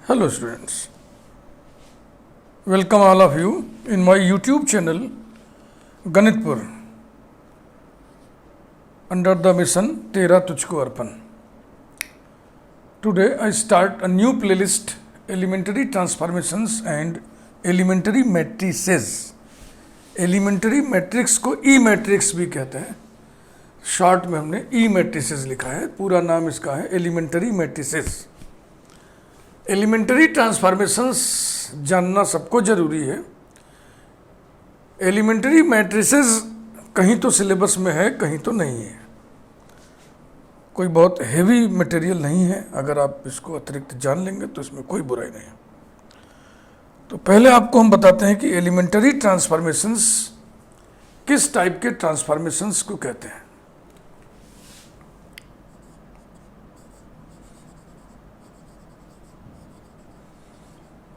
Hello students, welcome all of you in my YouTube channel Ganitpur under the mission Tera Tujhko Arpan. Today I start a new playlist Elementary Transformations and Elementary Matrices. Elementary matrix को ई matrix भी कहते हैं, short में हमने ई matrices लिखा है, पूरा नाम इसका है एलिमेंटरी मैट्रिसेस। एलिमेंटरी ट्रांसफॉर्मेशंस जानना सबको ज़रूरी है। एलिमेंटरी मैट्रिसेस कहीं तो सिलेबस में है, कहीं तो नहीं है। कोई बहुत हेवी मटेरियल नहीं है, अगर आप इसको अतिरिक्त जान लेंगे तो इसमें कोई बुराई नहीं है। तो पहले आपको हम बताते हैं कि एलिमेंटरी ट्रांसफॉर्मेशंस किस टाइप के ट्रांसफॉर्मेशंस को कहते हैं।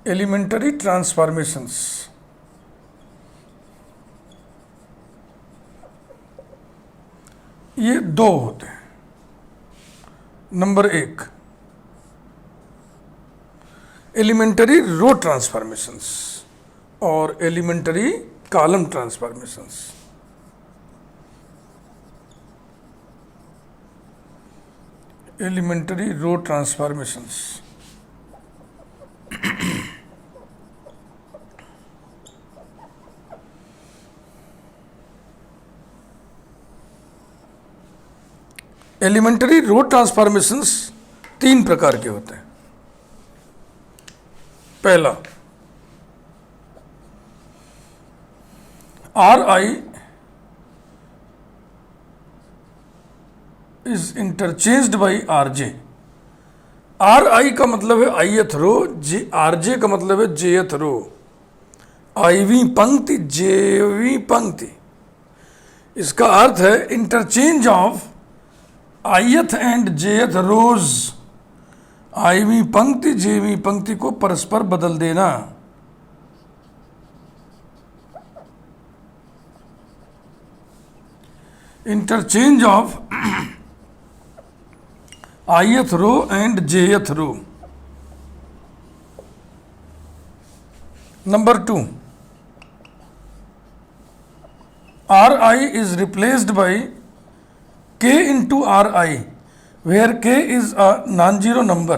एलिमेंटरी ट्रांसफॉर्मेशंस ये दो होते हैं। नंबर एक, एलिमेंटरी रो ट्रांसफॉर्मेशंस और elementary column transformations. Elementary row transformations elementary row transformations तीन प्रकार के होते हैं। पहला, are I is interchanged by R J. Are आई का मतलब है आईएथ रो, जे आर जे का मतलब है जेएथ रो। आईवी पंक्ति, जेवी पंक्ति, इसका अर्थ है interchange of ith and jth rows. आईवी पंक्ति जेवी पंक्ति को परस्पर बदल देना। Interchange of ith row and jth row. Number two, R I is replaced by k into ri, where k is a non-zero number।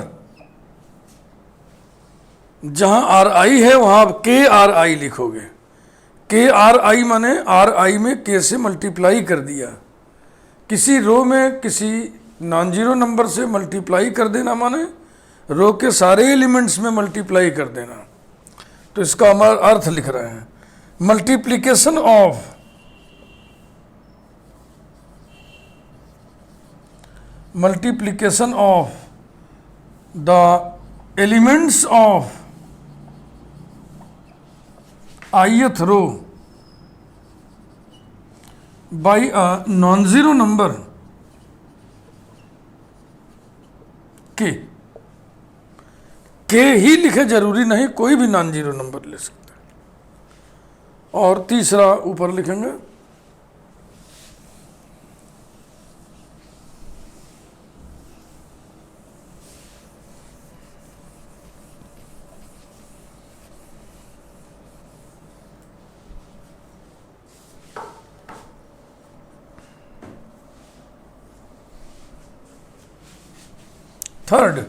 जहां ri है वहां आप k ri लिखोगे। k ri माने ri में k से मल्टीप्लाई कर दिया। किसी रो में किसी नॉन जीरो नंबर से मल्टीप्लाई कर देना माने रो के सारे एलिमेंट्स में मल्टीप्लाई कर देना। तो इसका हमारा अर्थ लिख रहे हैं, multiplication of multiplication of the elements of ith row by a non-zero number k। k ही लिखे, जरूरी नहीं कोई भी नॉन जीरो नंबर ले सकते हैं। और तीसरा ऊपर लिखेंगे, third,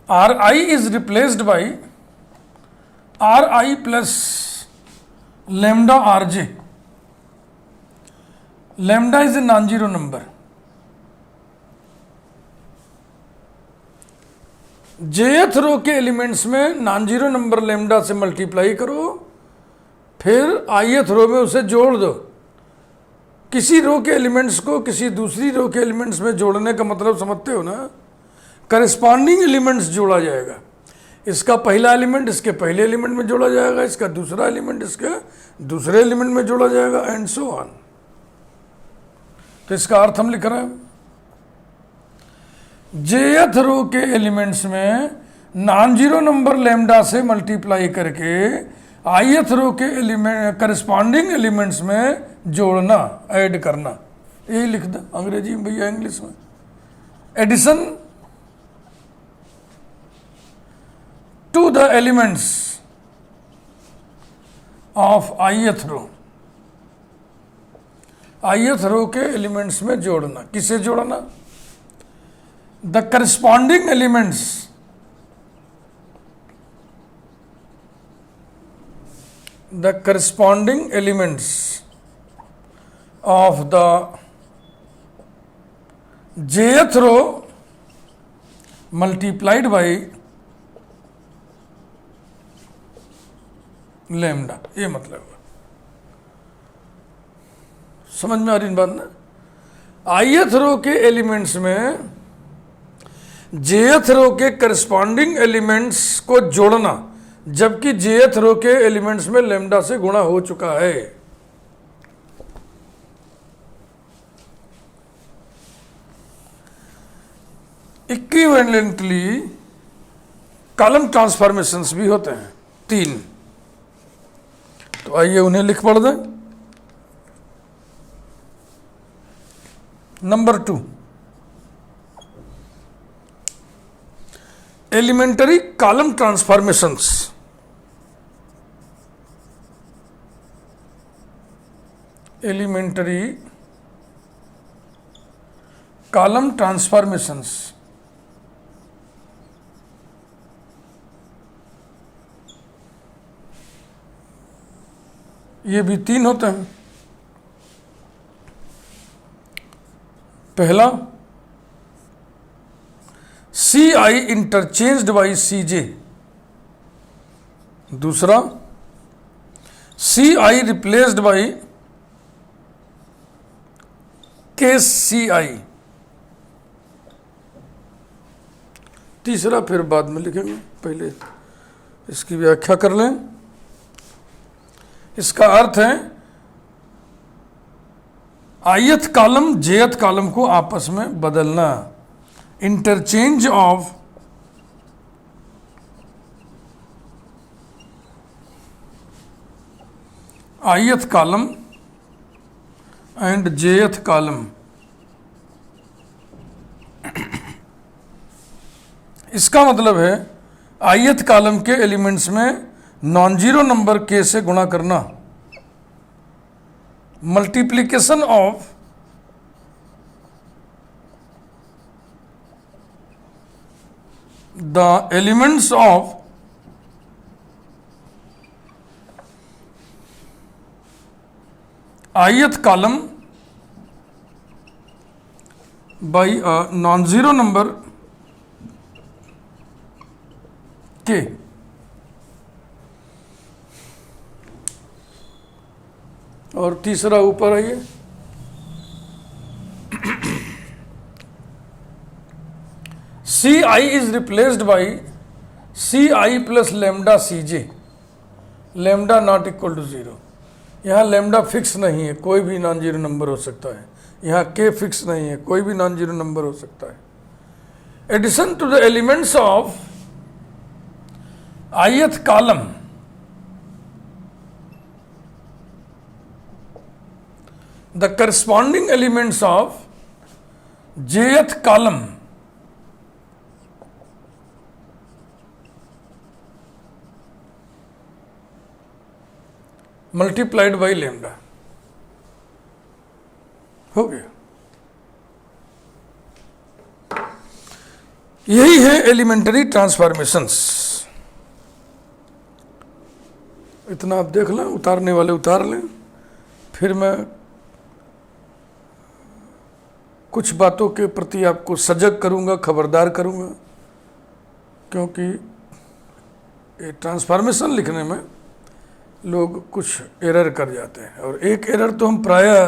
R I is replaced by R I plus lambda R j. Lambda is a non zero number. Jth row के एलिमेंट्स में नॉन जीरो नंबर लेमडा से मल्टीप्लाई करो, फिर आईएथ रो में उसे जोड़ दो। किसी रो के एलिमेंट्स को किसी दूसरी रो के एलिमेंट्स में जोड़ने का मतलब समझते हो ना, करस्पॉन्डिंग एलिमेंट्स जोड़ा जाएगा। इसका पहला एलिमेंट इसके पहले एलिमेंट में जोड़ा जाएगा, इसका दूसरा एलिमेंट इसके दूसरे एलिमेंट में जोड़ा जाएगा, एंड सो ऑन। तो इसका अर्थ हम लिख रहे हैं, जेएथ रो के एलिमेंट्स में नॉन जीरो नंबर लेमडा से मल्टीप्लाई करके आईएथ रो के एलिमेंट करस्पॉन्डिंग एलिमेंट्स में जोड़ना, ऐड करना। यही लिख दो अंग्रेजी में भैया, इंग्लिश में addition to the elements of ith row, ith row के एलिमेंट्स में जोड़ना। किसे जोड़ना? The corresponding elements of the jth row multiplied by lambda. ये मतलब है, समझ में आ रही बात ना? ith रो के एलिमेंट्स में jth रो के करस्पॉन्डिंग एलिमेंट्स को जोड़ना, जबकि jth रो के एलिमेंट्स में लैम्डा से गुणा हो चुका है। इक्विवेलेंटली कॉलम ट्रांसफॉर्मेशंस भी होते हैं 3। तो आइए उन्हें लिख पढ़ दें। Number 2, elementary column transformations. Elementary column transformations ये भी 3 होते हैं। पहला, सी आई इंटरचेंज्ड बाई सी जे। दूसरा, सी आई रिप्लेस्ड बाई के सी आई। तीसरा फिर बाद में लिखेंगे, पहले इसकी व्याख्या कर लें। इसका अर्थ है ith कॉलम jth कॉलम को आपस में बदलना। Interchange of ith column and jth column. इसका मतलब है ith कॉलम के एलिमेंट्स में नॉन जीरो नंबर k से गुणा करना। Multiplication of the elements of ith column by a non zero number k। और तीसरा ऊपर आइए, C I is replaced by C I plus lambda C j, lambda not equal to 0। यहाँ lambda fix नहीं है, कोई भी नॉन जीरो नंबर हो सकता है। यहाँ के फिक्स नहीं है, कोई भी नॉन जीरो नंबर हो सकता है। Addition to the elements of ith column the corresponding elements of jth column multiplied by lambda। हो गया। यही है एलिमेंटरी ट्रांसफॉर्मेशंस। इतना आप देख लें, उतारने वाले उतार लें। फिर मैं कुछ बातों के प्रति आपको सजग करूंगा, खबरदार करूंगा, क्योंकि ये ट्रांसफॉर्मेशन लिखने में लोग कुछ एरर कर जाते हैं। और एक एरर तो हम प्रायः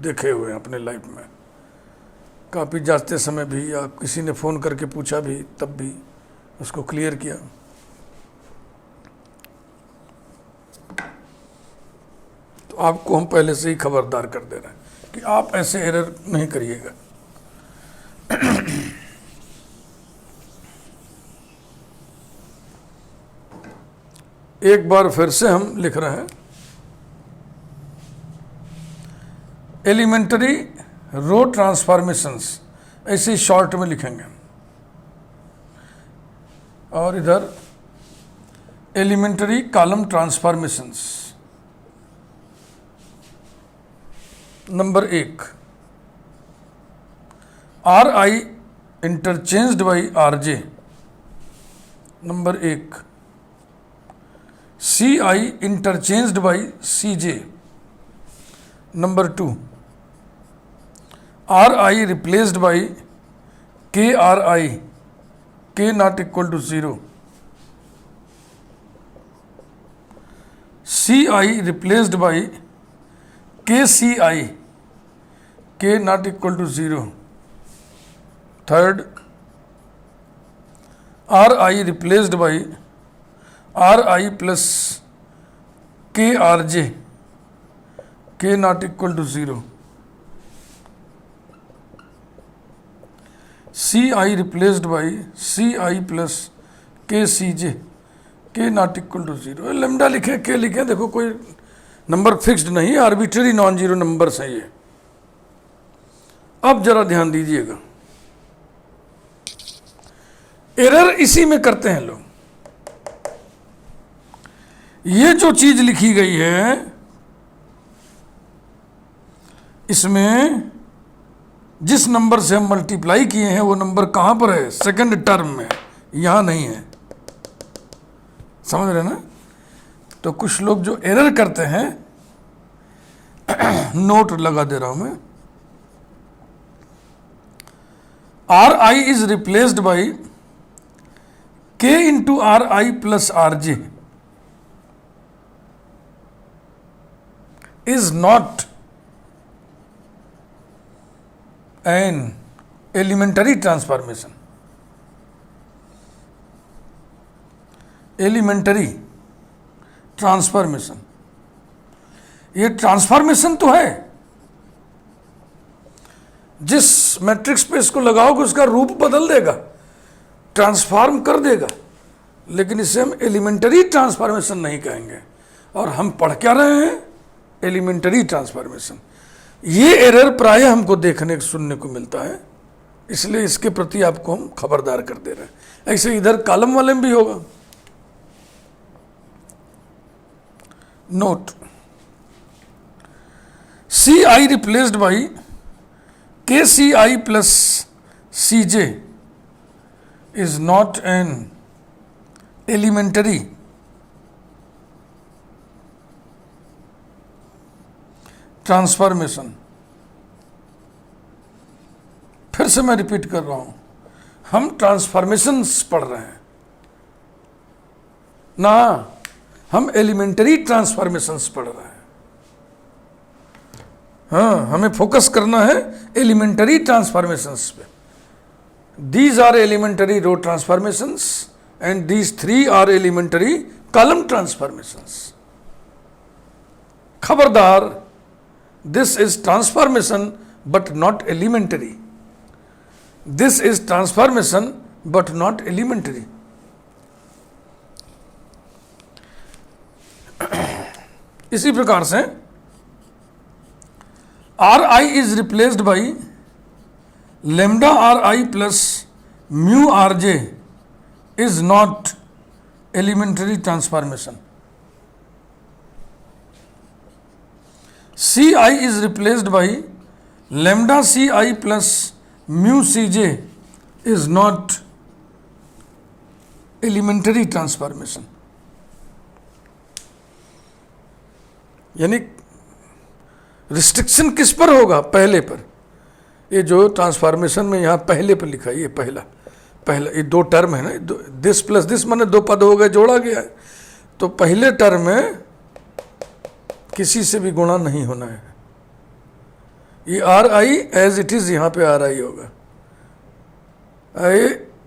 देखे हुए हैं अपने लाइफ में, कापी जांचते समय भी, या किसी ने फ़ोन करके पूछा भी तब भी उसको क्लियर किया। तो आपको हम पहले से ही खबरदार कर दे रहे हैं कि आप ऐसे एरर नहीं करिएगा। एक बार फिर से हम लिख रहे हैं, एलिमेंटरी रो ट्रांसफॉर्मेशंस, ऐसे शॉर्ट में लिखेंगे। और इधर elementary column transformations. Number 1, R I interchanged by R J. Number 1, C I interchanged by C J. Number 2, R I replaced by K R I, K not equal to 0। C I replaced by के C I, K not equal to 0। Third, R I replaced by R I plus के R J, के not equal to 0। C I replaced by C I plus K C जे, के not equal to 0। Lambda लिखे, के लिखे, देखो कोई number fixed नहीं, arbitrary non zero numbers हैं ये। अब जरा ध्यान दीजिएगा, एरर इसी में करते हैं लोग। ये जो चीज लिखी गई है इसमें जिस नंबर से हम मल्टीप्लाई किए हैं वो नंबर कहां पर है? सेकंड टर्म में, यहां नहीं है। समझ रहे ना? तो कुछ लोग जो एरर करते हैं, नोट लगा दे रहा हूं मैं, R I is replaced by k into R I plus R J is not an elementary transformation. Elementary transformation, ये ट्रांसफॉर्मेशन तो है, जिस मैट्रिक्स पे इसको लगाओगे उसका रूप बदल देगा, ट्रांसफॉर्म कर देगा, लेकिन इसे हम एलिमेंटरी ट्रांसफॉर्मेशन नहीं कहेंगे। और हम पढ़ क्या रहे हैं? Elementary transformation. ये एरर प्रायः हमको देखने सुनने को मिलता है, इसलिए इसके प्रति आपको हम खबरदार कर दे रहे हैं। ऐसे इधर कॉलम वाले में भी होगा। Note, C I replaced by के C I plus C j is not an elementary transformation. फिर से मैं रिपीट कर रहा हूं, हम ट्रांसफॉर्मेशंस पढ़ रहे हैं ना, हम एलिमेंटरी ट्रांसफॉर्मेशंस पढ़ रहे हैं। हाँ, हमें फोकस करना है एलिमेंटरी ट्रांसफॉर्मेशंस पे। These are elementary row transformations and these three are elementary column transformations. खबरदार, this is transformation but not elementary. This is transformation but not elementary. इसी प्रकार से R I is replaced by lambda R I plus mu R J is not elementary transformation. C I is replaced by lambda C I plus mu C J is not elementary transformation. यानी restriction किस पर होगा? पहले पर। ये जो transformation में यहाँ पहले पर लिखा है, ये पहला ये दो टर्म है ना, दिस प्लस दिस माने दो पद हो गए, जोड़ा गया है, तो पहले टर्म में किसी से भी गुणा नहीं होना है। ये R I as it is यहाँ पे आर आई होगा।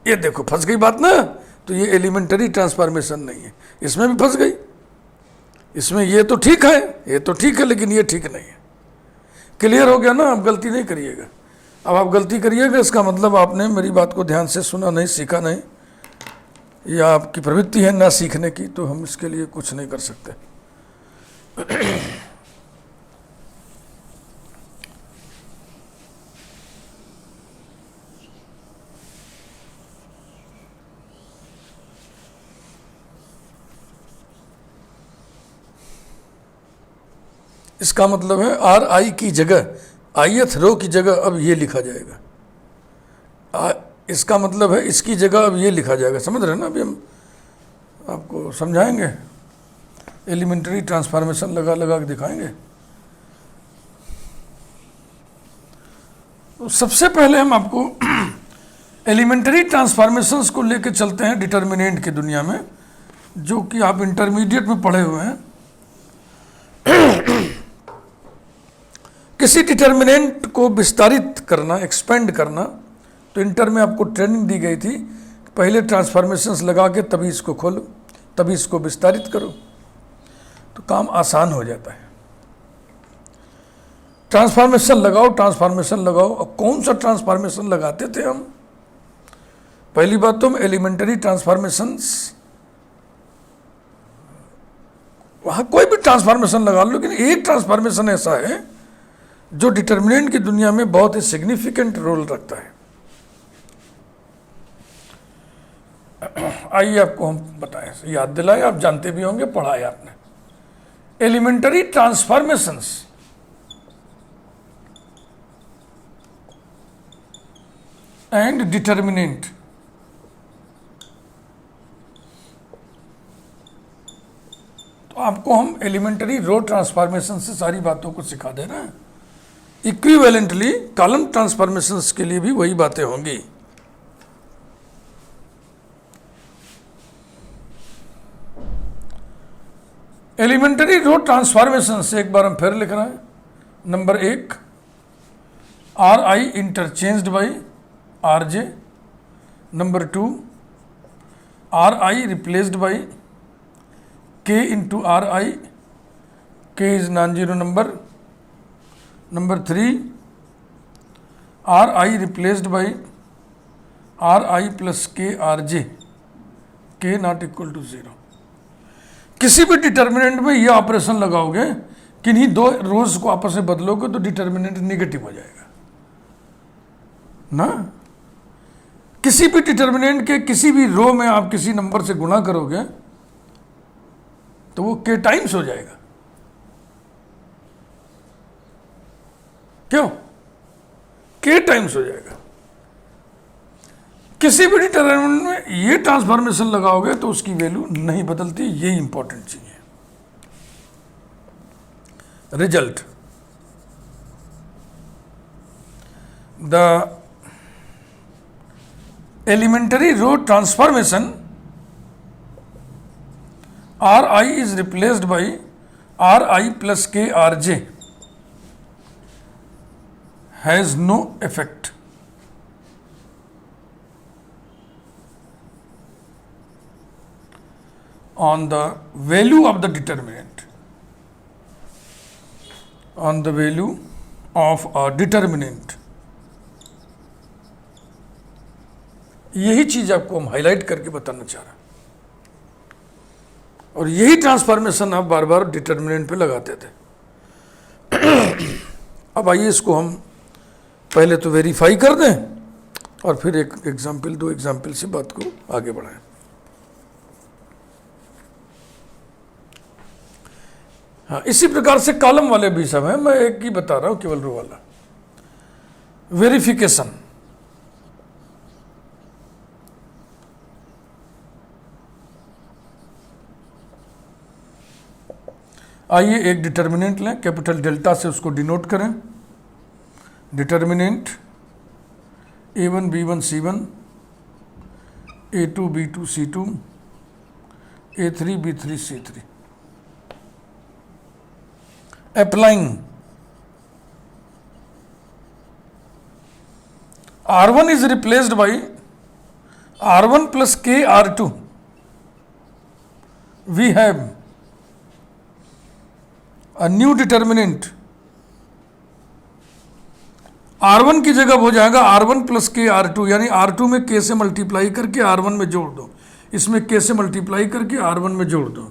ये देखो फंस गई बात ना, तो ये एलिमेंटरी ट्रांसफॉर्मेशन नहीं है, इसमें भी फंस गई। इसमें ये तो ठीक है, ये तो ठीक है, लेकिन ये ठीक नहीं है। क्लियर हो गया ना? आप गलती नहीं करिएगा। अब आप गलती करिएगा इसका मतलब आपने मेरी बात को ध्यान से सुना नहीं, सीखा नहीं, या आपकी प्रवृत्ति है ना सीखने की, तो हम इसके लिए कुछ नहीं कर सकते। इसका मतलब है आर आई की जगह आईएथ रो की जगह अब ये लिखा जाएगा, इसका मतलब है इसकी जगह अब ये लिखा जाएगा। समझ रहे हैं ना? अभी हम आपको समझाएंगे, एलिमेंट्री ट्रांसफॉर्मेशन लगा लगा के दिखाएंगे। तो सबसे पहले हम आपको एलिमेंट्री ट्रांसफॉर्मेशंस को लेकर चलते हैं डिटर्मिनेंट की दुनिया में, जो कि आप इंटरमीडिएट में पढ़े हुए हैं। किसी डिटर्मिनेंट को विस्तारित करना, एक्सपेंड करना, तो इंटर में आपको ट्रेनिंग दी गई थी, पहले ट्रांसफॉर्मेशंस लगा के तभी इसको खोलो, तभी इसको विस्तारित करो, तो काम आसान हो जाता है। ट्रांसफॉर्मेशन लगाओ, ट्रांसफॉर्मेशन लगाओ। अब कौन सा ट्रांसफॉर्मेशन लगाते थे हम? पहली बात तो हम एलिमेंट्री ट्रांसफॉर्मेशंस, वहां कोई भी ट्रांसफॉर्मेशन लगा लो, लेकिन एक ट्रांसफॉर्मेशन ऐसा है जो डिटर्मिनेंट की दुनिया में बहुत ही सिग्निफिकेंट रोल रखता है। आइए आपको हम बताएं, याद दिलाएं, आप जानते भी होंगे, पढ़ा है आपने। Elementary transformations and determinant. तो आपको हम एलिमेंट्री रो ट्रांसफॉर्मेशन से सारी बातों को सिखा दे रहे हैं। इक्विवेलेंटली कॉलम ट्रांसफॉर्मेशंस के लिए भी वही बातें होंगी। एलिमेंट्री रो ट्रांसफॉर्मेशन से एक बार हम फिर लिख रहे हैं। Number 1, R I interchanged by R J. Number 2, R I replaced by k into R I, के is non zero number. Number 3, are I replaced by R I plus के R J, के नॉट इक्वल टू 0। किसी भी determinant में ये operation लगाओगे, किन्हीं दो रोज को आपस में बदलोगे तो डिटर्मिनेंट निगेटिव हो जाएगा ना। किसी भी डिटर्मिनेंट के किसी भी रो में आप किसी नंबर से गुणा करोगे तो वो के टाइम्स हो जाएगा। क्यों? के टाइम्स हो जाएगा। किसी भी डिटर्मिनेंट में ये ट्रांसफॉर्मेशन लगाओगे तो उसकी वैल्यू नहीं बदलती। ये इंपॉर्टेंट चीज है। Result, the elementary row transformation R I is replaced by R I plus के R j has no effect on the value of the determinant, on the value of a determinant। यही चीज आपको हम highlight करके बताना चाह रहे हैं, और यही ट्रांसफॉर्मेशन आप बार बार डिटर्मिनेंट पे लगाते थे। अब आइए इसको हम पहले तो वेरीफाई कर दें और फिर एक एग्जाम्पल, दो एग्जाम्पल से बात को आगे बढ़ाएं। हाँ, इसी प्रकार से कॉलम वाले भी सब हैं, मैं एक ही बता रहा हूं, केवल रो वाला। वेरिफिकेशन, आइए एक डिटर्मिनेंट लें, कैपिटल डेल्टा से उसको डिनोट करें। Determinant A1 B1 C1, A2 B2 C2, A3 B3 C3। Applying R1 is replaced by R1 plus K R2, we have a new determinant। R1 की जगह हो जाएगा R1 प्लस के R2, यानी R2 में K से multiply करके R1 में जोड़ दो, इसमें K से मल्टीप्लाई करके R1 में जोड़ दो,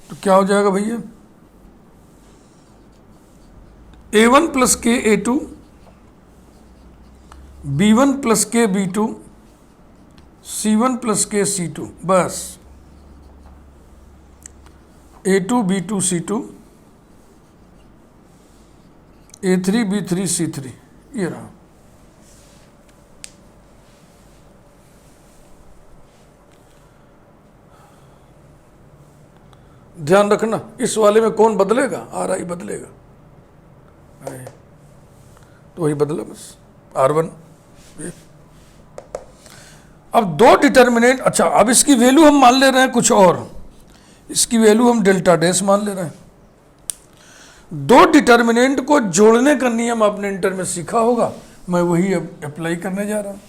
तो क्या हो जाएगा भैया? A1 प्लस के A2, B1 प्लस के B2, C1 प्लस के C2, बस A2 B2 C2, A3 B3 C3 ये रहा। ध्यान रखना इस वाले में कौन बदलेगा, RI बदलेगा, तो वही बदला बस R1। अब दो डिटर्मिनेंट, अच्छा अब इसकी वैल्यू हम मान ले रहे हैं कुछ और, इसकी वैल्यू हम डेल्टा डैश मान ले रहे हैं। दो डिटर्मिनेंट को जोड़ने का नियम आपने इंटर में सीखा होगा, मैं वही अब अप्लाई करने जा रहा हूं।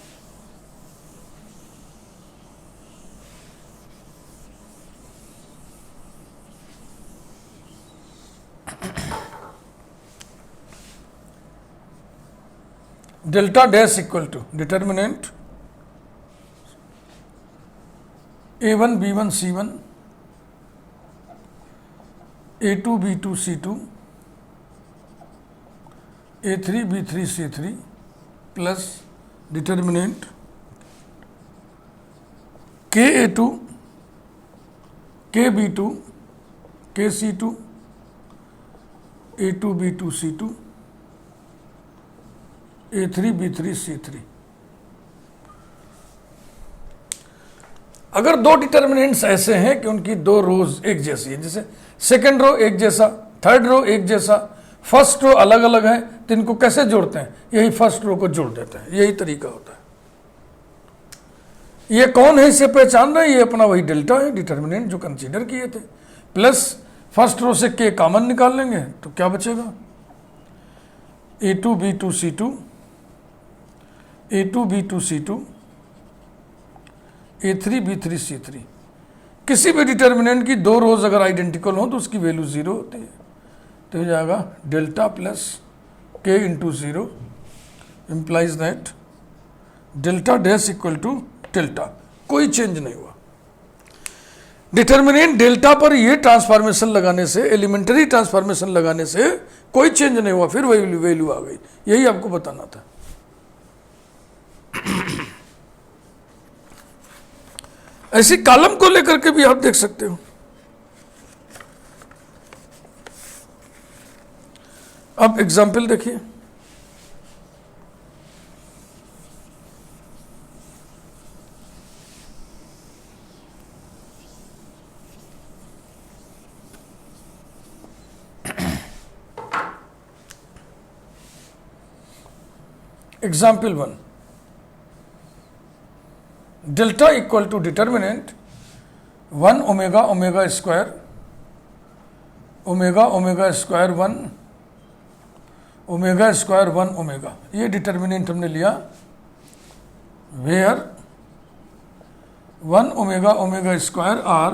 Delta dash equal to determinant A1 B1 C1 A2 B2 C2 A3 B3 C3 plus determinant KA2 KB2 KC2 A2 B2 C2 A3 B3 C3। अगर दो डिटर्मिनेंट्स ऐसे हैं कि उनकी दो रोज एक जैसी है, जैसे सेकंड रो एक जैसा, थर्ड रो एक जैसा, फर्स्ट रो अलग अलग है, तो इनको कैसे जोड़ते हैं, यही फर्स्ट रो को जोड़ देते हैं, यही तरीका होता है। ये कौन है इसे पहचान रहे हैं, ये अपना वही डेल्टा है, डिटर्मिनेंट जो कंसीडर किए थे, प्लस फर्स्ट रो से के कॉमन निकाल लेंगे तो क्या बचेगा, A2 B2 C2 A2 B2 C2 A3 B3 C3। किसी भी डिटर्मिनेंट की दो रोज अगर आइडेंटिकल हो तो उसकी वैल्यू 0 होती है, तो हो जाएगा delta plus K into 0 implies that delta dash equal to delta, कोई चेंज नहीं हुआ। डिटर्मिनेंट डेल्टा पर ये ट्रांसफॉर्मेशन लगाने से, एलिमेंटरी ट्रांसफॉर्मेशन लगाने से कोई चेंज नहीं हुआ, फिर वही वैल्यू आ गई, यही आपको बताना था। ऐसी कॉलम को लेकर के भी आप देख सकते हो। अब एग्जाम्पल देखिए, example 1, delta equal to determinant 1 omega omega square omega omega square 1 omega square 1 omega, ये डिटर्मिनेंट हमने लिया, where 1 omega omega square are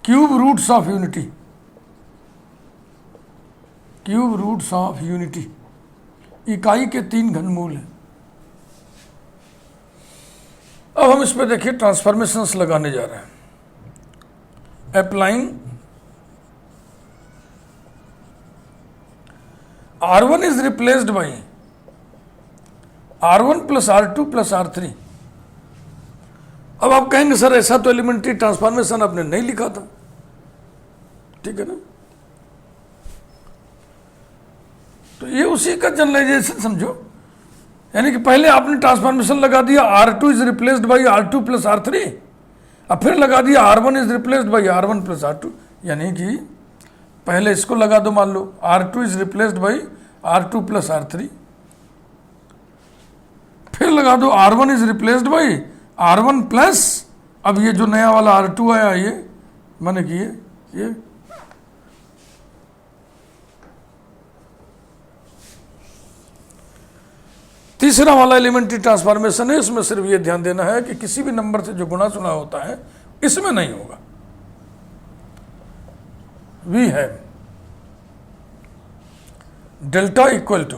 cube roots of unity, cube roots of unity, इकाई के 3 घनमूल हैं। अब हम इस पे देखिए ट्रांसफॉर्मेशंस लगाने जा रहे हैं। Applying R1 is replaced by R1 plus R2 plus R3। अब आप कहेंगे सर ऐसा तो एलिमेंट्री ट्रांसफॉर्मेशन आपने नहीं लिखा था, ठीक है ना, तो ये उसी का जनरलाइजेशन समझो, यानी कि पहले आपने ट्रांसफॉर्मेशन लगा दिया R2 is replaced by R2 plus R3, अब फिर लगा दिया R1 is replaced by R1 plus R2, यानी कि पहले इसको लगा दो, मान लो R2 is replaced by R2 plus R3, फिर लगा दो R1 is replaced by R1 plus, अब ये जो नया वाला R2 आया ये माने कि ये तीसरा वाला एलिमेंट्री ट्रांसफॉर्मेशन है, इसमें सिर्फ ये ध्यान देना है कि किसी भी नंबर से जो गुणा सुना होता है इसमें नहीं होगा। वी है delta equal to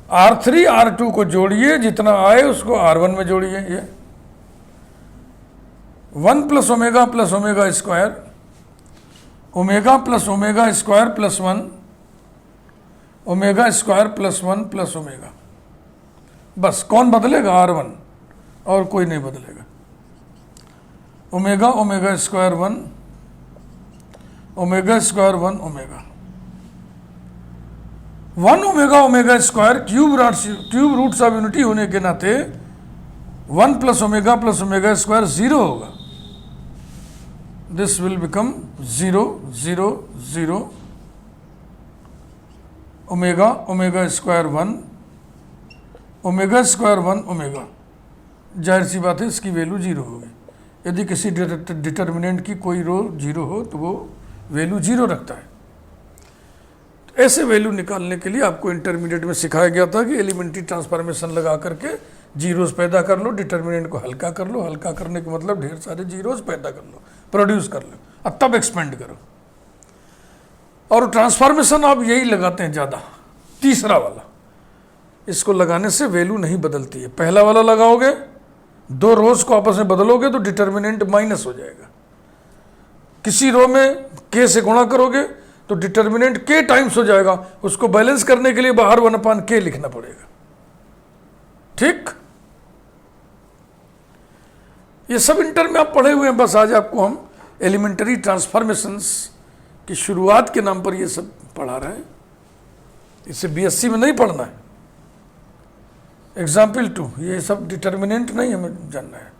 R3 R2 को जोड़िए, जितना आए उसको R1 में जोड़िए, ये 1 plus omega square omega plus omega square plus 1 omega square plus 1 plus omega, बस कौन बदलेगा, R1, और कोई नहीं बदलेगा। Omega omega square 1 omega square 1 omega, 1 omega omega square cube roots of unity होने के नाते 1 प्लस ओमेगा स्क्वायर 0 होगा. This will become 0 0 0 omega square 1 omega square 1 omega. जाहिर सी बात है इसकी वैल्यू 0 होगी. यदि किसी डिटर्मिनेंट की कोई रो 0 हो तो वो वैल्यू 0 रखता है. तो ऐसे वैल्यू निकालने के लिए आपको इंटरमीडिएट में सिखाया गया था कि एलिमेंट्री ट्रांसफॉर्मेशन लगा करके जीरोस पैदा कर लो, डिटर्मिनेंट को हल्का कर लो. हल्का करने का मतलब ढेर सारे जीरोस पैदा कर लो, प्रोड्यूस कर लो और तब एक्सपेंड करो. और ट्रांसफॉर्मेशन आप यही लगाते हैं ज़्यादा, तीसरा वाला. इसको लगाने से वैल्यू नहीं बदलती है. पहला वाला लगाओगे, दो रोज को आपस में बदलोगे तो डिटर्मिनेंट माइनस हो जाएगा. किसी रो में के से गुणा करोगे तो डिटर्मिनेंट के टाइम्स हो जाएगा. उसको बैलेंस करने के लिए बाहर 1/k लिखना पड़ेगा. ठीक, ये सब इंटर में आप पढ़े हुए हैं. बस आज आपको हम एलिमेंटरी ट्रांसफॉर्मेशंस की शुरुआत के नाम पर ये सब पढ़ा रहे हैं. इसे बीएससी में नहीं पढ़ना है. एग्जाम्पल 2, ये सब डिटर्मिनेंट नहीं हमें जानना है.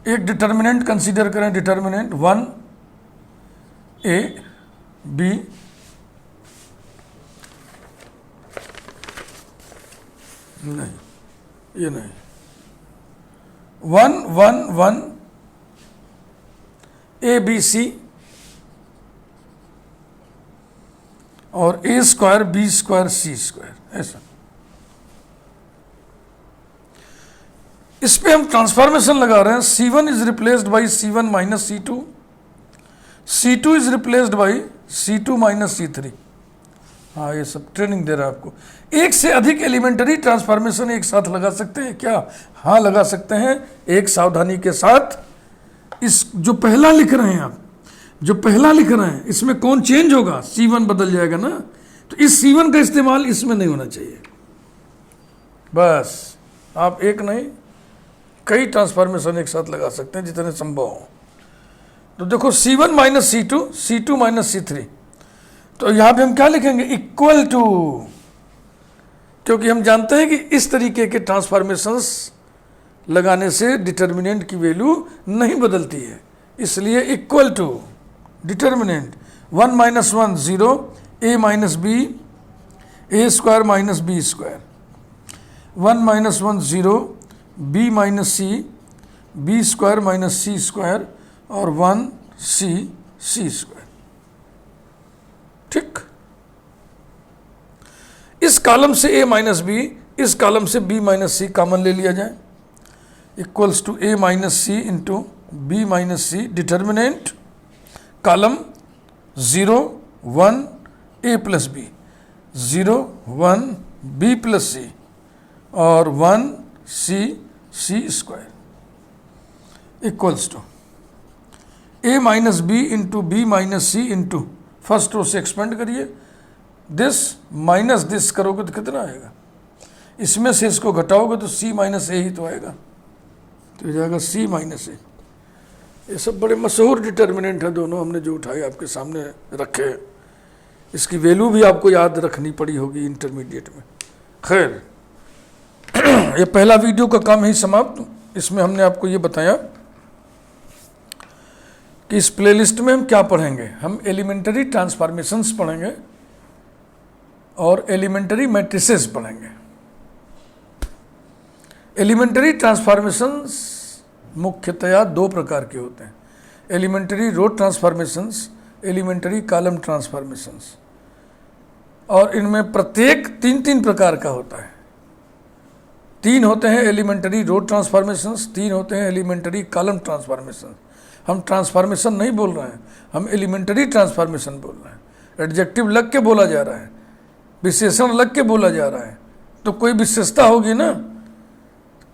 एक डिटर्मिनेंट कंसीडर करें. डिटर्मिनेंट 1 A B नहीं, ये नहीं. 1 1 1 A B C और A square B square C square, ऐसा. इस पे हम ट्रांसफॉर्मेशन लगा रहे हैं. C1 is replaced by C1 minus C2, C2 is replaced by C2 minus C3. हाँ, ये सब ट्रेनिंग दे रहा है आपको. एक से अधिक एलिमेंटरी ट्रांसफॉर्मेशन एक साथ लगा सकते हैं क्या? हाँ, लगा सकते हैं. एक सावधानी के साथ, इस जो पहला लिख रहे हैं आप, जो पहला लिख रहे हैं, इसमें कौन चेंज होगा? C1 बदल जाएगा ना. तो इस C1 का इस्तेमाल इसमें नहीं होना चाहिए. बस आप एक नहीं कई ट्रांसफॉर्मेशन एक साथ लगा सकते हैं जितने संभव हो. तो देखो C1 minus C2, C2 minus C3. तो यहाँ पे हम क्या लिखेंगे? इक्वल टू, क्योंकि हम जानते हैं कि इस तरीके के ट्रांसफॉर्मेशंस लगाने से डिटर्मिनेंट की वैल्यू नहीं बदलती है. इसलिए equal to determinant 1 minus 1 0 A minus B A square minus B square, 1 minus 1 0 B minus C B square minus C square और 1 C C स्क्वायर. ठीक, इस कॉलम से A माइनस B, इस कॉलम से B माइनस C कॉमन ले लिया जाए. Equals to A minus C into B minus C. Determinant column 0 1 A plus B, 0 1 B plus C और 1 C C square equals to A minus B into B minus C into first row से expand करिए. This minus this करोगे तो कितना आएगा? इसमें से इसको घटाओगे तो C माइनस A ही तो आएगा. तो हो जाएगा C माइनस A. ये सब बड़े मशहूर डिटर्मिनेंट हैं दोनों, हमने जो उठाए आपके सामने रखे. इसकी वैल्यू भी आपको याद रखनी पड़ी होगी इंटरमीडिएट में. खैर, ये पहला वीडियो का काम ही समाप्त. इसमें हमने आपको ये बताया कि इस प्लेलिस्ट में हम क्या पढ़ेंगे. हम एलिमेंटरी ट्रांसफॉर्मेशंस पढ़ेंगे और एलिमेंटरी मैट्रिसेस पढ़ेंगे. एलिमेंटरी ट्रांसफॉर्मेशंस मुख्यतया दो प्रकार के होते हैं. Elementary row transformations, elementary column transformations. और इनमें प्रत्येक 3 प्रकार का होता है. 3 होते हैं एलिमेंटरी रो ट्रांसफॉर्मेशंस, 3 होते हैं एलिमेंटरी कॉलम ट्रांसफॉर्मेशंस. हम ट्रांसफॉर्मेशन नहीं बोल रहे हैं, हम एलिमेंटरी ट्रांसफॉर्मेशन बोल रहे हैं. एडजेक्टिव लग के बोला जा रहा है, विशेषण लग के बोला जा रहा है, तो कोई विशेषता होगी ना.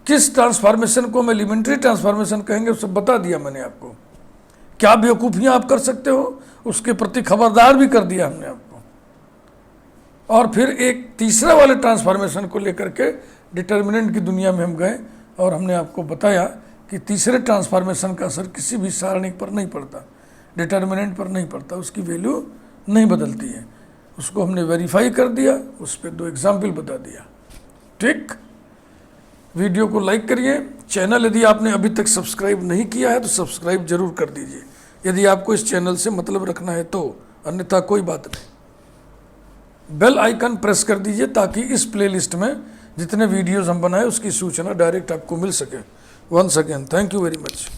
किस ट्रांसफॉर्मेशन को हम एलिमेंट्री ट्रांसफॉर्मेशन कहेंगे सब बता दिया मैंने आपको. क्या बेवकूफ़ियाँ आप कर सकते हो उसके प्रति खबरदार भी कर दिया हमने आपको. और फिर एक तीसरा वाले ट्रांसफॉर्मेशन को लेकर के डिटर्मिनेंट की दुनिया में हम गए और हमने आपको बताया कि तीसरे ट्रांसफॉर्मेशन का असर किसी भी सारणिक पर नहीं पड़ता, डिटर्मिनेंट पर नहीं पड़ता, उसकी वैल्यू नहीं बदलती है। उसको हमने वेरीफाई कर दिया, उस पर 2 एग्जाम्पल बता दिया। ठीक, वीडियो को लाइक करिए। चैनल यदि आपने अभी तक सब्सक्राइब नहीं किया है तो सब्सक्राइब जरूर कर दीजिए, यदि आपको इस चैनल से मतलब रखना है तो, अन्यथा कोई बात नहीं। बेल आइकन प्रेस कर दीजिए ताकि इस प्लेलिस्ट में जितने वीडियोस हम बनाए उसकी सूचना डायरेक्ट आपको मिल सके। Once again thank you very much.